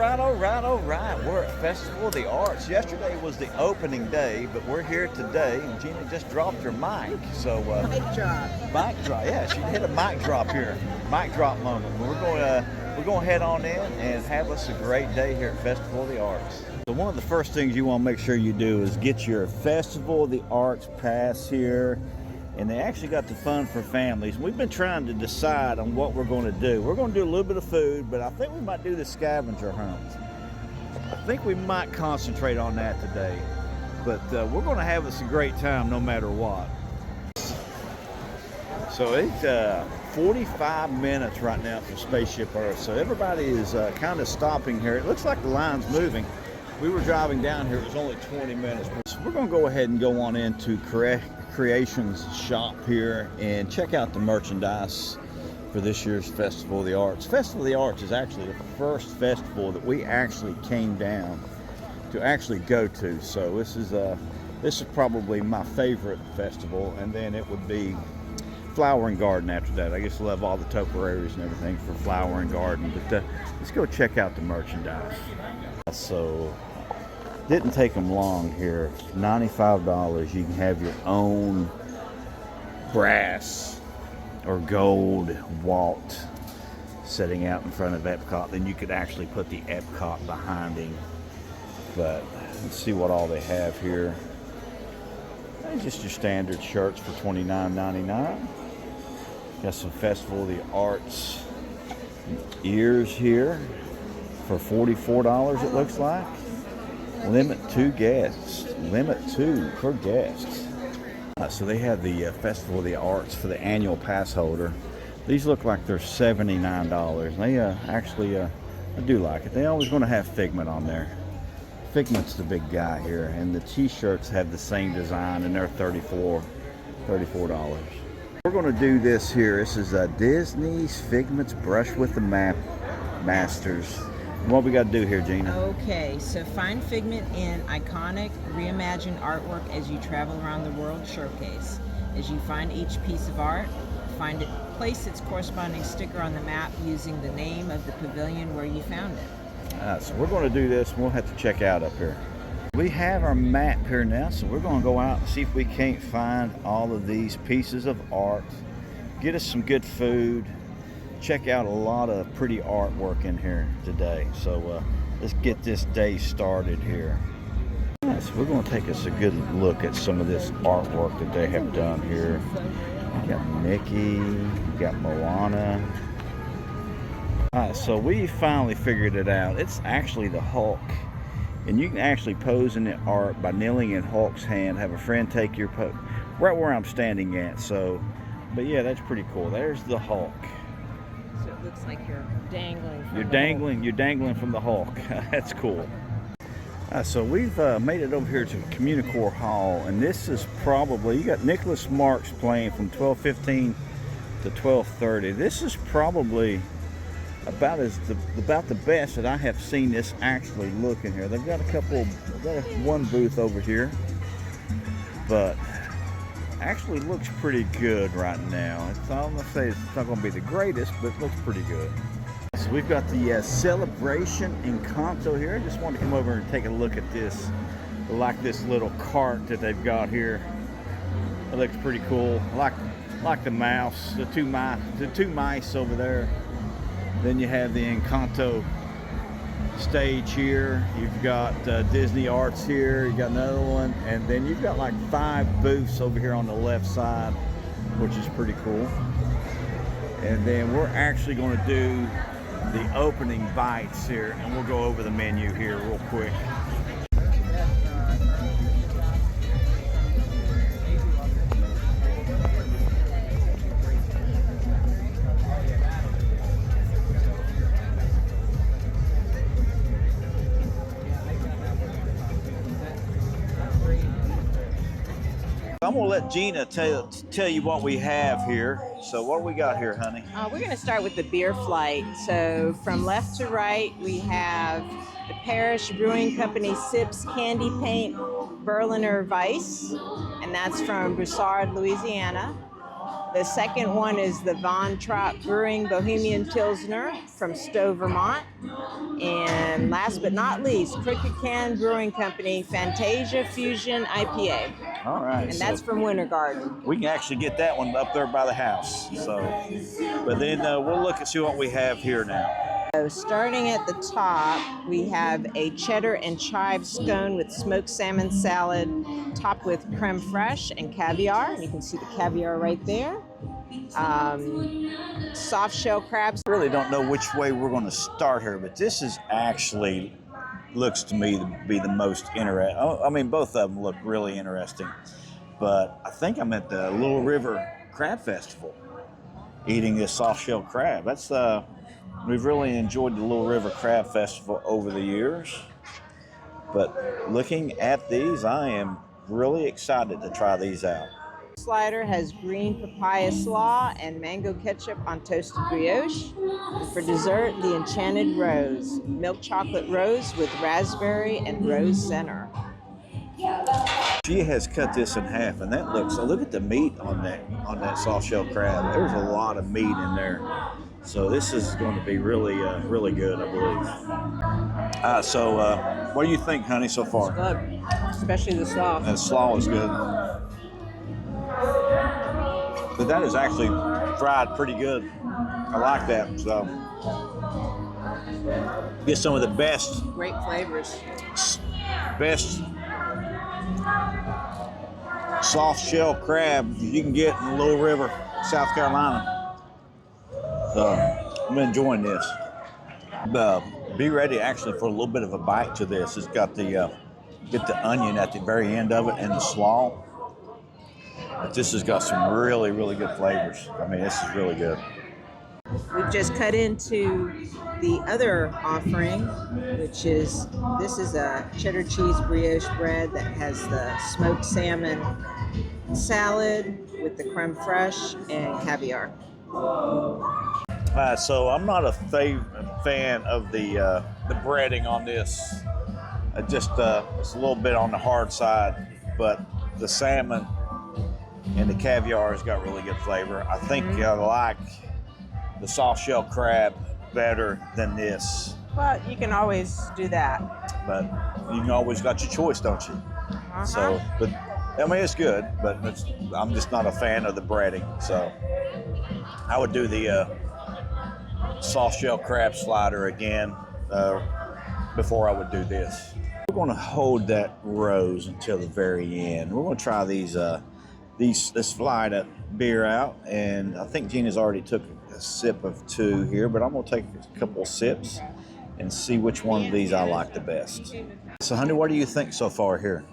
all right. We're at Festival of the Arts. Yesterday was the opening day, but we're here today, and Gina just dropped her mic. So mic drop. Mic drop. Yeah, she hit a mic drop here. Mic drop moment. We're going to head on in and have us a great day here at Festival of the Arts. So one of the first things you want to make sure you do is get your Festival of the Arts pass here. And they actually got the fun for families. We've been trying to decide on what we're going to do. We're going to do a little bit of food, but I think we might do the scavenger hunt. I think we might concentrate on that today. But we're going to have us a great time no matter what. So it's 45 minutes right now from Spaceship Earth. So everybody is kind of stopping here. It looks like the line's moving. We were driving down here. It was only 20 minutes. So we're going to go ahead and go on into Creations shop here and check out the merchandise for this year's Festival of the Arts. Festival of the Arts is actually the first festival that we actually came down to actually go to. So this is probably my favorite festival, and then it would be Flower and Garden after that. I guess we'll have all the topiaries and everything for Flower and Garden, but let's go check out the merchandise. So didn't take them long here. $95. You can have your own brass or gold Walt sitting out in front of Epcot. Then you could actually put the Epcot behind him. But let's see what all they have here. Just your standard shirts for $29.99. Got some Festival of the Arts ears here for $44, it looks like. Limit 2 guests. Limit 2 per guest. So they have the Festival of the Arts for the annual pass holder. These look like they're $79. They actually, I do like it. They're always going to have Figment on there. Figment's the big guy here, and the t-shirts have the same design, and they're $34. We're going to do this here. This is Disney's Figment's Brush with the Masters. What we got to do here, Gina? Okay, so find Figment in iconic, reimagined artwork as you travel around the world showcase. As you find each piece of art, place its corresponding sticker on the map using the name of the pavilion where you found it. So we're going to do this, and we'll have to check out up here. We have our map here now, so we're going to go out and see if we can't find all of these pieces of art, get us some good food, check out a lot of pretty artwork in here today. So let's get this day started here. So we're going to take us a good look at some of this artwork that they have done here. You got Mickey, you got Moana. Alright, so we finally figured it out. It's actually the Hulk. And you can actually pose in the art by kneeling in Hulk's hand, have a friend take your pose right where I'm standing at. So, but yeah, that's pretty cool. There's the Hulk. So it looks like you're dangling from You're dangling from the Hulk. That's cool. So we've made it over here to Communicore Hall, and this is probably, you got Nicholas Marks playing from 12:15 to 12:30. This is probably about the best that I have seen this actually look in here. They've got one booth over here, but actually looks pretty good right now. I'm going to say it's not going to be the greatest, but it looks pretty good. So we've got the Celebration Encanto here. I just wanted to come over and take a look at this. I like this little cart that they've got here. It looks pretty cool. I like the mouse, the two mice over there. Then you have the Encanto stage here. You've got Disney Arts here. You got another one, and then you've got like 5 booths over here on the left side, which is pretty cool. And then we're actually going to do the opening bites here, and we'll go over the menu here real quick. I'm gonna let Gina tell you what we have here. So what do we got here, honey? We're going to start with the beer flight. So from left to right, we have the Parish Brewing Company Sips Candy Paint Berliner Weiss, and that's from Broussard, Louisiana. The second one is the Von Trapp Brewing Bohemian Pilsner from Stowe, Vermont. And last but not least, Crooked Can Brewing Company Fantasia Fusion IPA. All right. And that's from Winter Garden. We can actually get that one up there by the house. So, but then we'll look and see what we have here now. So starting at the top, we have a cheddar and chive scone with smoked salmon salad, topped with creme fraiche and caviar. You can see the caviar right there. Soft shell crabs. I really don't know which way we're going to start here, but this is actually looks to me to be the most interesting. I mean, both of them look really interesting, but I think I'm at the Little River Crab Festival eating this soft shell crab. That's we've really enjoyed the Little River Crab Festival over the years, but looking at these, I am really excited to try these out. Slider has green papaya slaw and mango ketchup on toasted brioche. And for dessert, the Enchanted Rose, milk chocolate rose with raspberry and rose center. She has cut this in half, and that looks. So look at the meat on that soft shell crab. There's a lot of meat in there. So this is going to be really, really good, I believe. So what do you think, honey, so far? It's good, especially the slaw. And the slaw is good. But that is actually fried pretty good. I like that. So get some of the best Great flavors. Soft shell crab you can get in Little River, South Carolina. I'm enjoying this. Be ready actually for a little bit of a bite to this. It's got the get the onion at the very end of it and the slaw. But this has got some really, really good flavors. I mean, this is really good. We've just cut into the other offering, which is, this is a cheddar cheese brioche bread that has the smoked salmon salad with the creme fraiche and caviar. So I'm not a fan of the breading on this. It's a little bit on the hard side, but the salmon and the caviar has got really good flavor. I think I like the soft shell crab better than this. But you can always do that. But you can always got your choice, don't you? So, but I mean, it's good, but I'm just not a fan of the breading. So I would do the soft shell crab slider again before I would do this. We're going to hold that rose until the very end. We're going to try this Florida beer out, and I think Gina's already took a sip of two here, but I'm going to take a couple of sips and see which one of these I like the best. So, honey, what do you think so far here?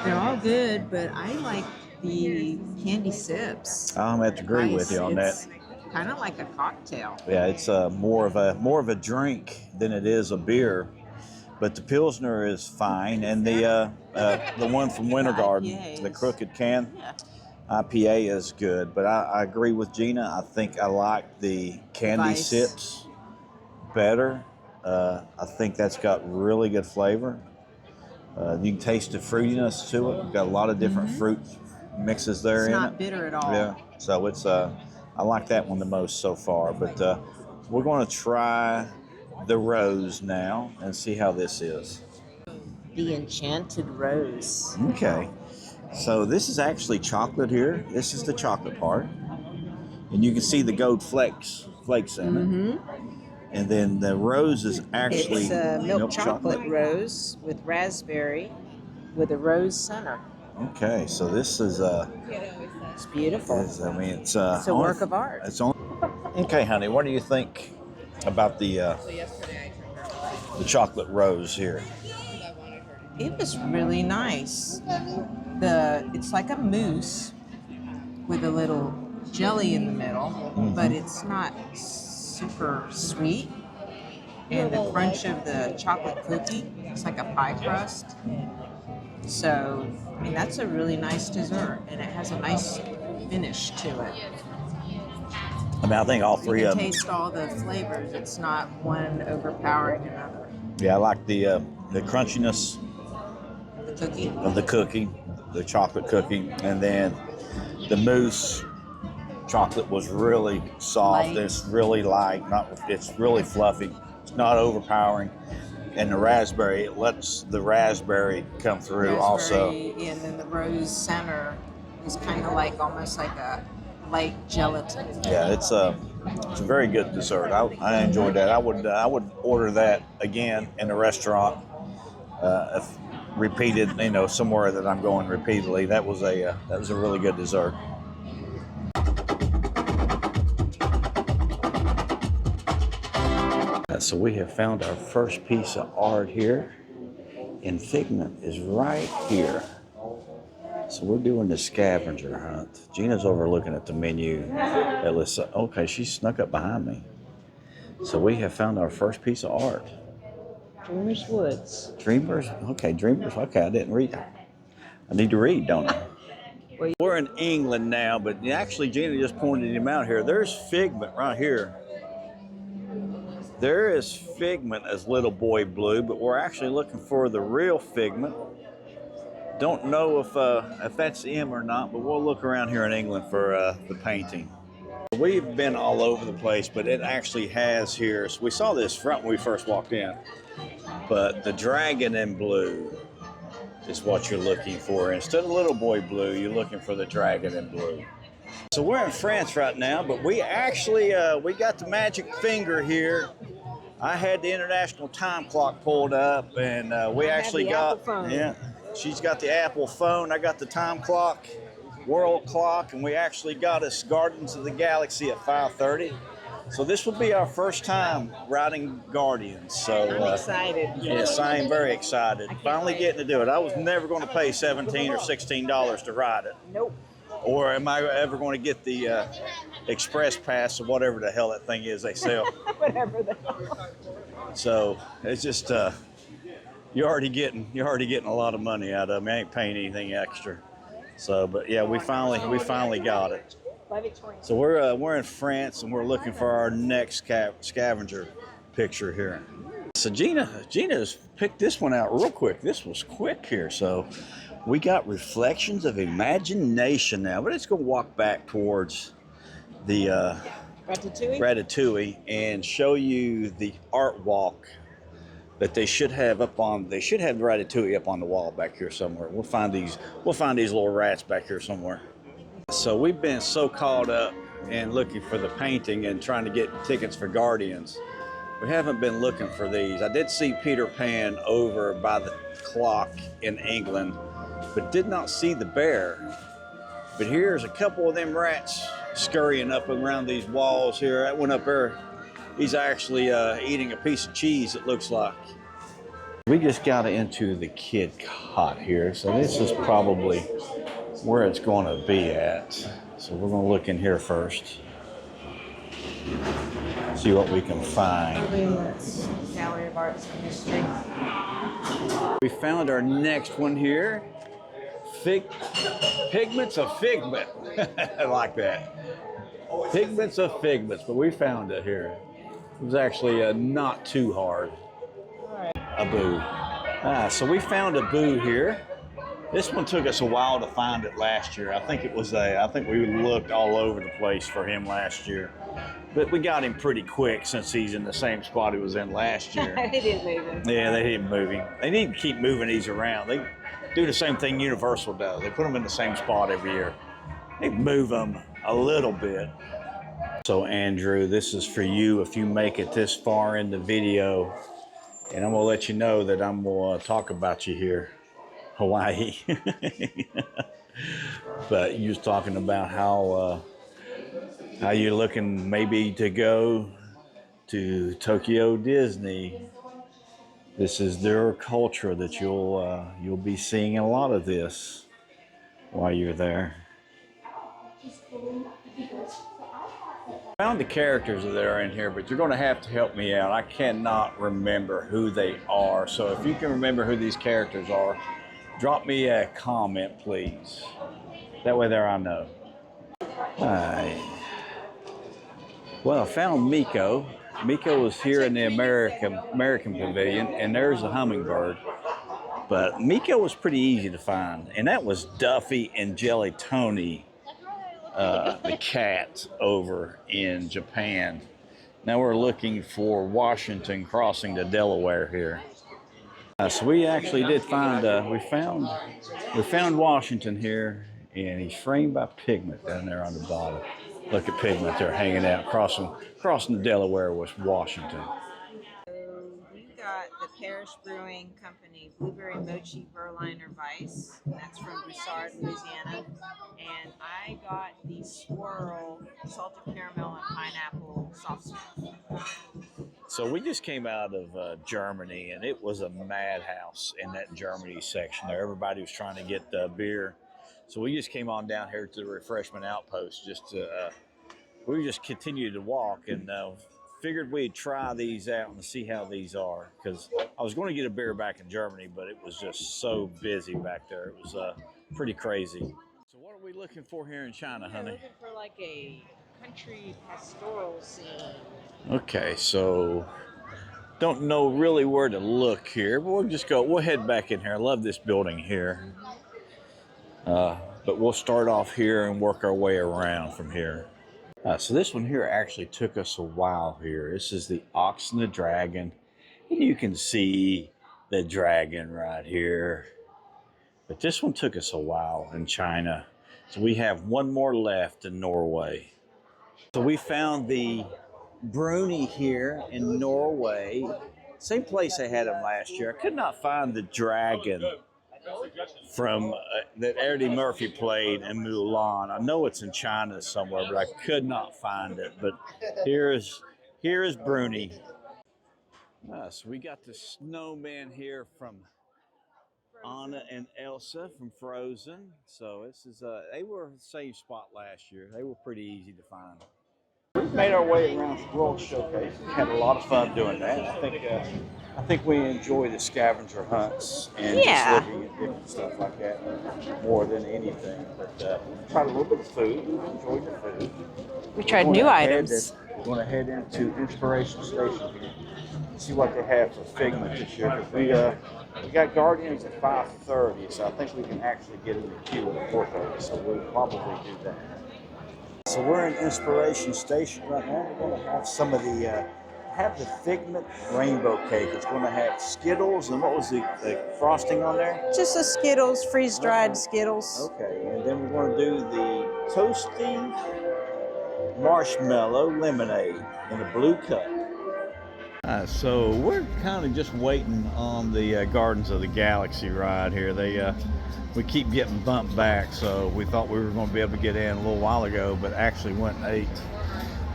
They're all good, but I like the candy sips. I'm going to have to agree with you on that. Kind of like a cocktail. Yeah, it's more of a drink than it is a beer, but the Pilsner is fine, and the one from Winter Garden, the Crooked Can IPA is good. But I agree with Gina. I think I like the candy sips better. I think that's got really good flavor. You can taste the fruitiness to it. We've got a lot of different fruit mixes there in it. It's not bitter at all. Yeah, so it's I like that one the most so far. But we're going to try the rose now and see how this is. The Enchanted Rose. Okay, so this is actually chocolate here. This is the chocolate part, and you can see the gold flakes in it. And then the rose is actually it's a milk chocolate rose with raspberry with a rose center. Okay, so this is it's beautiful. It's a work of art. Okay, honey, what do you think about the chocolate rose here? It was really nice. It's like a mousse with a little jelly in the middle, but it's not super sweet. And the crunch of the chocolate cookie, it's like a pie crust. So, I mean, that's a really nice dessert, and it has a nice finish to it. I mean, I think all three of them. You can taste all the flavors. It's not one overpowering another. Yeah, I like the crunchiness The cookie. of the cookie, the chocolate cookie, and then the mousse chocolate was really soft. Light. It's really light. It's really fluffy. It's not overpowering. And the raspberry, it lets the raspberry come through also. And then the rose center is kind of like almost like a light gelatin. Yeah, it's a very good dessert. I enjoyed that. I would order that again in a restaurant, if repeated, somewhere that I'm going repeatedly. That was a really good dessert. So we have found our first piece of art here, and Figment is right here. So we're doing the scavenger hunt. Gina's over looking at the menu. Okay, she snuck up behind me. So we have found our first piece of art. Dreamers Woods. Dreamers? Okay, Dreamers. Okay, I didn't read. I need to read, don't I? We're in England now, but actually Gina just pointed him out here. There's Figment right here. There is Figment as Little Boy Blue, but we're actually looking for the real Figment. Don't know if that's him or not, but we'll look around here in England for the painting. We've been all over the place, but it actually has here. So we saw this front when we first walked in, but the dragon in blue is what you're looking for. Instead of Little Boy Blue, you're looking for the dragon in blue. So we're in France right now, but we actually, we got the magic finger here. I had the international time clock pulled up, and we actually got, yeah, she's got the Apple phone. I got the time clock, world clock, and we actually got us Guardians of the Galaxy at 5:30. So this will be our first time riding Guardians. So I'm excited. Yes, I am very excited. Finally getting to do it. I was never going to pay $17 or $16 to ride it. Nope. Or am I ever going to get the express pass or whatever the hell that thing is they sell? Whatever the hell. So it's just you're already getting a lot of money out of me. I ain't paying anything extra. So, but yeah, we finally got it. So we're in France, and we're looking for our next scavenger picture here. So Gina's picked this one out real quick. This was quick here. So we got Reflections of Imagination now, but it's going to walk back towards the Ratatouille and show you the art walk that they should have up on. They should have the Ratatouille up on the wall back here somewhere. We'll find these little rats back here somewhere. So we've been so caught up in looking for the painting and trying to get tickets for Guardians. We haven't been looking for these. I did see Peter Pan over by the clock in England, but did not see the bear. But here's a couple of them rats scurrying up around these walls here. That one up there, he's actually eating a piece of cheese, it looks like. We just got into the kid cot here, so this is probably where it's going to be at. So we're going to look in here first, see what we can find. Gallery of Arts and History. We found our next one here. Pigments of Figment. I like that. Pigments of Figments, but we found it here. It was actually not too hard. A boo. So we found a boo here. This one took us a while to find it last year. I think we looked all over the place for him last year. But we got him pretty quick since he's in the same spot he was in last year. They didn't move him. Yeah, they didn't move him. They need to keep moving these around. They do the same thing Universal does. They put them in the same spot every year. They move them a little bit. So Andrew, this is for you if you make it this far in the video. And I'm gonna let you know that I'm gonna talk about you here. Hawaii. But you was talking about how you're looking maybe to go to Tokyo Disney. This is their culture that you'll be seeing a lot of this while you're there. I found the characters that are in here, but you're going to have to help me out. I cannot remember who they are. So if you can remember who these characters are, drop me a comment, please. That way there I know. All right. Well, I found Miko. Miko was here in the American Pavilion, and there's a hummingbird. But Miko was pretty easy to find, and that was Duffy and Jelly Tony the cats over in Japan. Now we're looking for Washington crossing the Delaware here. So we actually did find, we found Washington here, and he's framed by Pigment down there on the bottom. Look at Pigment there hanging out, crossing the Delaware was Washington. We got the Parish Brewing Company Blueberry Mochi Berliner Weiss, and that's from Broussard, Louisiana. And I got the Swirl Salted Caramel and Pineapple Soft Serve. So we just came out of Germany, and it was a madhouse in that Germany section there. Everybody was trying to get beer. So we just came on down here to the refreshment outpost we just continued to walk, and figured we'd try these out and see how these are, because I was going to get a beer back in Germany, but it was just so busy back there. It was pretty crazy. So what are we looking for here in China, honey? We're looking for like a country pastoral scene. Okay, so don't know really where to look here, but we'll head back in here. I love this building here. But we'll start off here and work our way around from here. So this one here actually took us a while here. This is the Ox and the Dragon. And you can see the dragon right here. But this one took us a while in China. So we have one more left in Norway. So we found the Bruni here in Norway. Same place I had them last year. I could not find the dragon from that Eddie Murphy played in Mulan. I know it's in China somewhere, but I could not find it. But here is Bruni. So we got the snowman here from Anna and Elsa from Frozen. So this is they were the same spot last year. They were pretty easy to find. We made our way around the World Showcase. We had a lot of fun doing that. I think we enjoy the scavenger hunts and just looking at different stuff like that more than anything. But tried a little bit of food. We enjoyed the food. We tried new items. We're going to head into Inspiration Station here and see what they have for Figment this year. We got Guardians at 5:30, so I think we can actually get in the queue at 4:30. So we'll probably do that. So we're in Inspiration Station right now. We're going to have some of the Figment Rainbow Cake. It's going to have Skittles, and what was the frosting on there? Just the Skittles, freeze-dried Skittles. Okay, and then we're going to do the Toasty Marshmallow Lemonade in a blue cup. So we're kind of just waiting on the Gardens of the Galaxy ride here. We keep getting bumped back, so we thought we were going to be able to get in a little while ago, but actually went and ate.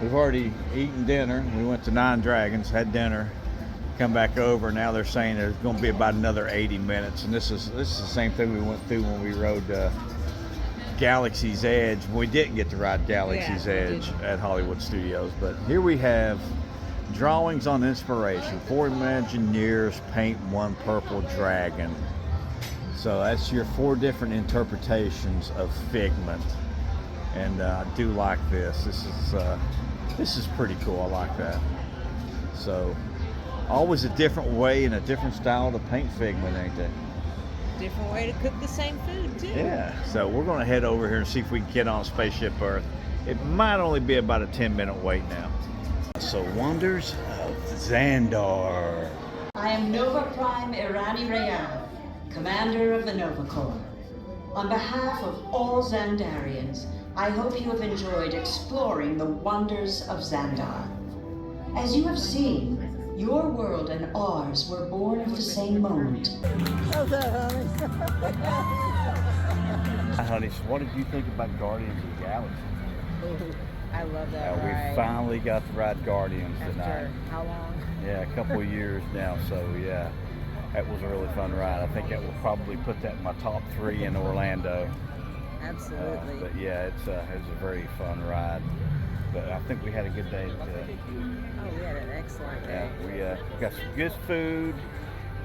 We've already eaten dinner. We went to Nine Dragons, had dinner, come back over. Now they're saying there's going to be about another 80 minutes, and this is the same thing we went through when we rode Galaxy's Edge. We didn't get to ride Galaxy's Edge at Hollywood Studios, but here we have Drawings on Inspiration. 4 Imagineers paint one purple dragon. So that's your 4 different interpretations of Figment, and I do like this. This is pretty cool. I like that. So always a different way and a different style to paint Figment, ain't it? Different way to cook the same food too. Yeah. So we're going to head over here and see if we can get on Spaceship Earth. It might only be about a 10-minute wait now. So Wonders of Xandar. I am Nova Prime Irani Rayan, Commander of the Nova Corps. On behalf of all Xandarians, I hope you have enjoyed exploring the wonders of Xandar. As you have seen, your world and ours were born of the same moment. How's that, honey? Hi, honey. So what did you think about Guardians of the Galaxy? I love that ride. We finally got to ride Guardians tonight. After how long? Yeah, a couple of years now. So yeah, that was a really fun ride. I think that will probably put that in my top 3 in Orlando. Absolutely. But yeah, it was a very fun ride. But I think we had a good day. Oh, we had an excellent day. Yeah, we got some good food.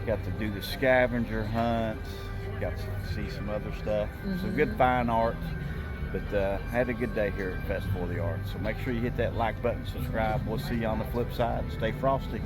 Got to do the scavenger hunt. Got to see some other stuff. Some good fine art. But had a good day here at Festival of the Arts. So make sure you hit that like button, subscribe. We'll see you on the flip side. Stay frosty.